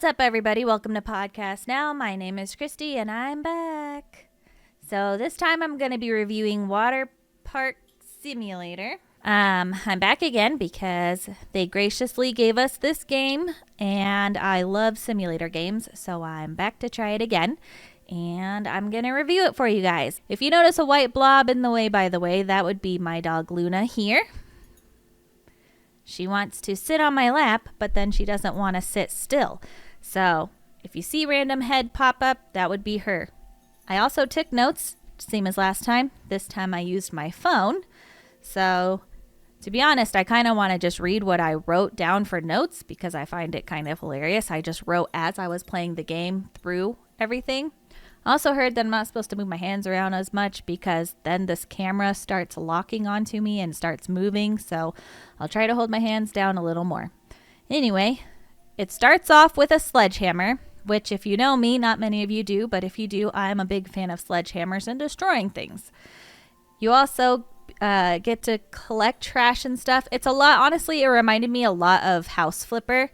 What's up, everybody? Welcome to Podcast Now. My name is Christy, and I'm back. So this time I'm going to be reviewing Waterpark Simulator. I'm back again because they graciously gave us this game, and I love simulator games, so I'm back to try it again. And I'm going to review it for you guys. If you notice a white blob in the way, by the way, that would be my dog Luna here. She wants to sit on my lap, but then she doesn't want to sit still. So if you see random head pop up, that would be her. I also took notes, same as last time. This time I used my phone. So to be honest, I kind of want to just read what I wrote down for notes because I find it kind of hilarious. I just wrote as I was playing the game through everything. I also heard that I'm not supposed to move my hands around as much because then this camera starts locking onto me and starts moving. So I'll try to hold my hands down a little more. Anyway, it starts off with a sledgehammer, which if you know me, not many of you do, but if you do, I'm a big fan of sledgehammers and destroying things. You also get to collect trash and stuff. It's a lot, honestly, it reminded me a lot of House Flipper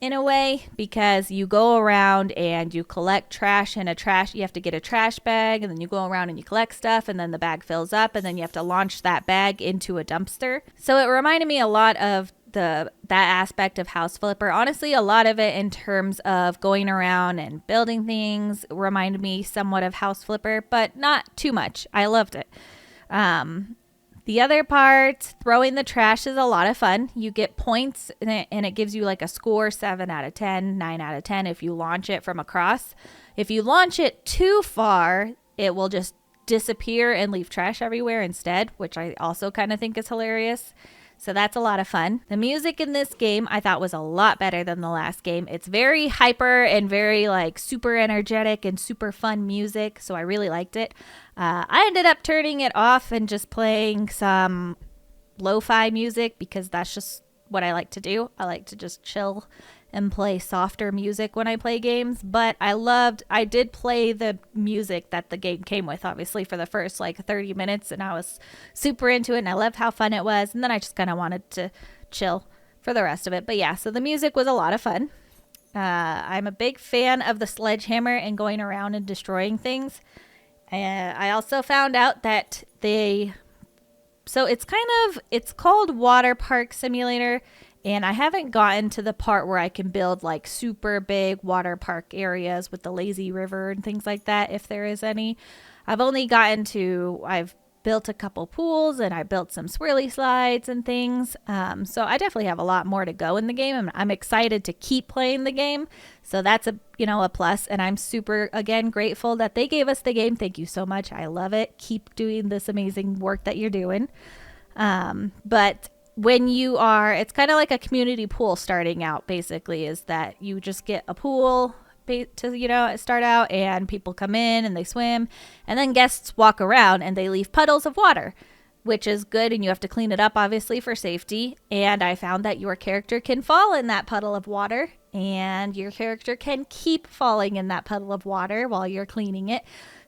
in a way, because you go around and you collect trash in you have to get a trash bag, and then you go around and you collect stuff, and then the bag fills up, and then you have to launch that bag into a dumpster. So it reminded me a lot of that aspect of House Flipper. Honestly, a lot of it in terms of going around and building things reminded me somewhat of House Flipper, but not too much. I loved it. The other part, throwing the trash, is a lot of fun. You get points, and it gives you like a score, 7 out of 10, 9 out of 10 if you launch it from across. If you launch it too far, it will just disappear and leave trash everywhere instead, which I also kind of think is hilarious. So that's a lot of fun. The music in this game I thought was a lot better than the last game. It's very hyper and very like super energetic and super fun music. So I really liked it. I ended up turning it off and just playing some lo-fi music because that's just what I like to do. I like to just chill and play softer music when I play games, but I did play the music that the game came with, obviously, for the first like 30 minutes, and I was super into it, and I loved how fun it was, and then I just kind of wanted to chill for the rest of it. But yeah, so the music was a lot of fun. I'm a big fan of the sledgehammer and going around and destroying things. I also found out that so it's called Waterpark Simulator, and I haven't gotten to the part where I can build like super big water park areas with the lazy river and things like that, if there is any. I've built a couple pools, and I built some swirly slides and things. So I definitely have a lot more to go in the game, and I'm excited to keep playing the game. So that's a plus, and I'm super, again, grateful that they gave us the game. Thank you so much. I love it. Keep doing this amazing work that you're doing. But when it's kind of like a community pool starting out, basically, is that you just get a pool to start out, and people come in and they swim, and then guests walk around and they leave puddles of water, which is good, and you have to clean it up, obviously, for safety. And I found that your character can fall in that puddle of water, and your character can keep falling in that puddle of water while you're cleaning it.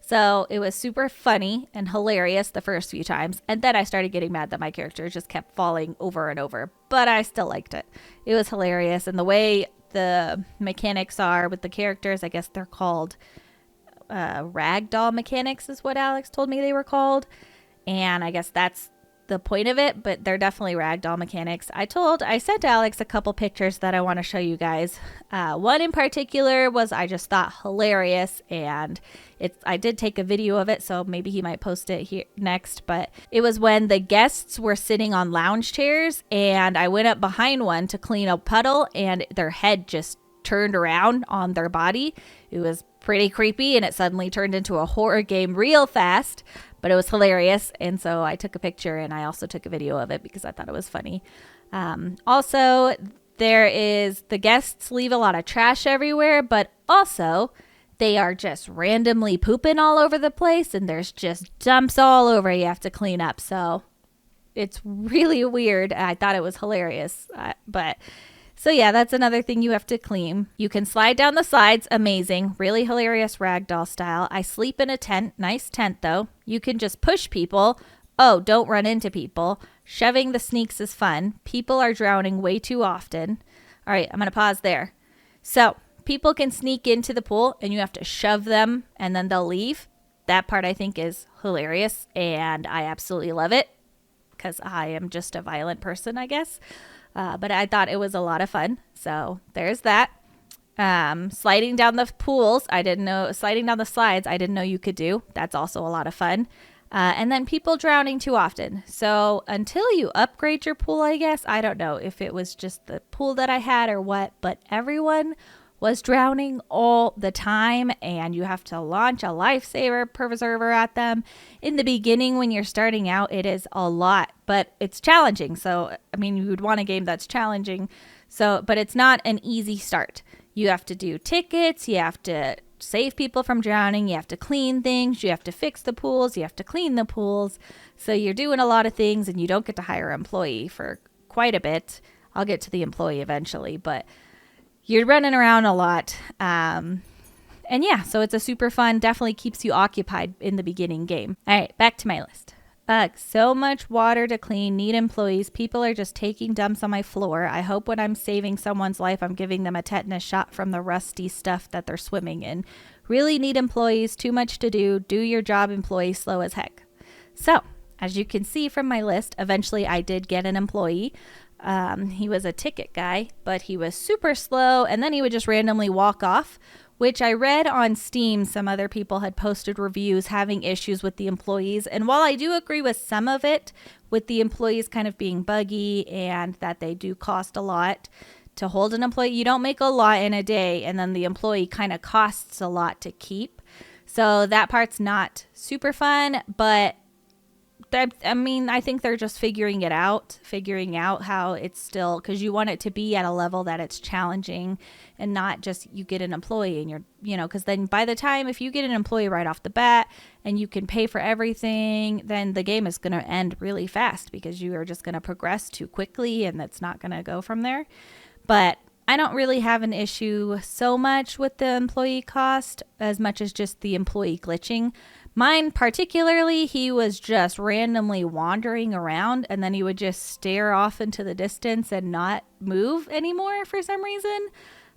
So it was super funny and hilarious the first few times. And then I started getting mad that my character just kept falling over and over. But I still liked it. It was hilarious. And the way the mechanics are with the characters, I guess they're called ragdoll mechanics is what Alex told me they were called. And I guess that's the point of it, but they're definitely ragdoll mechanics. I sent Alex a couple pictures that I want to show you guys. One in particular was I just thought hilarious, and I did take a video of it, so maybe he might post it here next, but it was when the guests were sitting on lounge chairs, and I went up behind one to clean a puddle, and their head just turned around on their body. It was pretty creepy, and it suddenly turned into a horror game real fast, but it was hilarious. And so I took a picture, and I also took a video of it because I thought it was funny. Also, the guests leave a lot of trash everywhere, but also they are just randomly pooping all over the place, and there's just dumps all over you have to clean up. So it's really weird. I thought it was hilarious, So yeah, that's another thing you have to clean. You can slide down the slides. Amazing. Really hilarious ragdoll style. I sleep in a tent. Nice tent, though. You can just push people. Oh, don't run into people. Shoving the sneaks is fun. People are drowning way too often. All right, I'm going to pause there. So people can sneak into the pool and you have to shove them and then they'll leave. That part I think is hilarious and I absolutely love it because I am just a violent person, I guess. But I thought it was a lot of fun. So there's that. Sliding down the pools, sliding down the slides, I didn't know you could do. That's also a lot of fun. And then people drowning too often. So until you upgrade your pool, I guess, I don't know if it was just the pool that I had or what, but everyone was drowning all the time and you have to launch a lifesaver preserver at them. In the beginning, when you're starting out, it is a lot, but it's challenging. So, I mean, you would want a game that's challenging. So, but it's not an easy start. You have to do tickets. You have to save people from drowning. You have to clean things. You have to fix the pools. You have to clean the pools. So you're doing a lot of things and you don't get to hire an employee for quite a bit. I'll get to the employee eventually, but you're running around a lot. And yeah, so it's a super fun, definitely keeps you occupied in the beginning game. All right, back to my list. Ugh, so much water to clean, need employees. People are just taking dumps on my floor. I hope when I'm saving someone's life, I'm giving them a tetanus shot from the rusty stuff that they're swimming in. Really need employees, too much to do. Do your job, employee, slow as heck. So, as you can see from my list, eventually I did get an employee. He was a ticket guy, but he was super slow, and then he would just randomly walk off, which I read on Steam. Some other people had posted reviews having issues with the employees. And while I do agree with some of it, with the employees kind of being buggy and that they do cost a lot to hold an employee, you don't make a lot in a day, and then the employee kind of costs a lot to keep. So that part's not super fun, but I think they're just figuring out how it's still, because you want it to be at a level that it's challenging and not just you get an employee and because then by the time, if you get an employee right off the bat and you can pay for everything, then the game is going to end really fast because you are just going to progress too quickly and it's not going to go from there. But I don't really have an issue so much with the employee cost as much as just the employee glitching. Mine particularly, he was just randomly wandering around and then he would just stare off into the distance and not move anymore for some reason.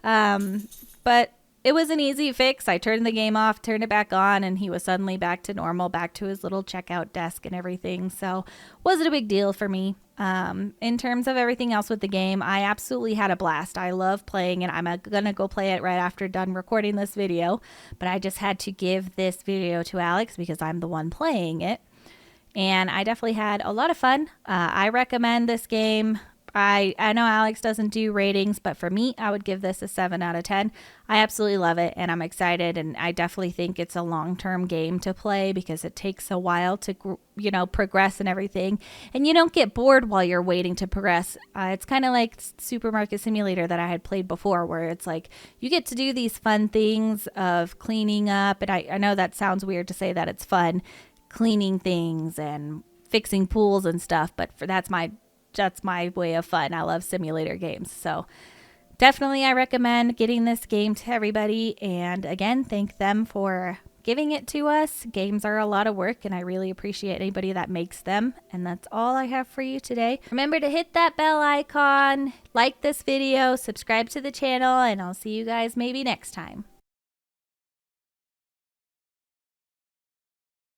But it was an easy fix. I turned the game off, turned it back on, and he was suddenly back to normal, back to his little checkout desk and everything. So wasn't a big deal for me. In terms of everything else with the game, I absolutely had a blast. I love playing it. I'm going to go play it right after done recording this video, but I just had to give this video to Alex because I'm the one playing it. And I definitely had a lot of fun. I recommend this game. I know Alex doesn't do ratings, but for me, I would give this a 7 out of 10. I absolutely love it, and I'm excited, and I definitely think it's a long-term game to play because it takes a while to, progress and everything, and you don't get bored while you're waiting to progress. It's kind of like Supermarket Simulator that I had played before, where it's like you get to do these fun things of cleaning up, and I know that sounds weird to say that it's fun, cleaning things and fixing pools and stuff, but that's my way of fun. I love simulator games. So definitely I recommend getting this game to everybody. And again, thank them for giving it to us. Games are a lot of work and I really appreciate anybody that makes them. And that's all I have for you today. Remember to hit that bell icon, like this video, subscribe to the channel, and I'll see you guys maybe next time.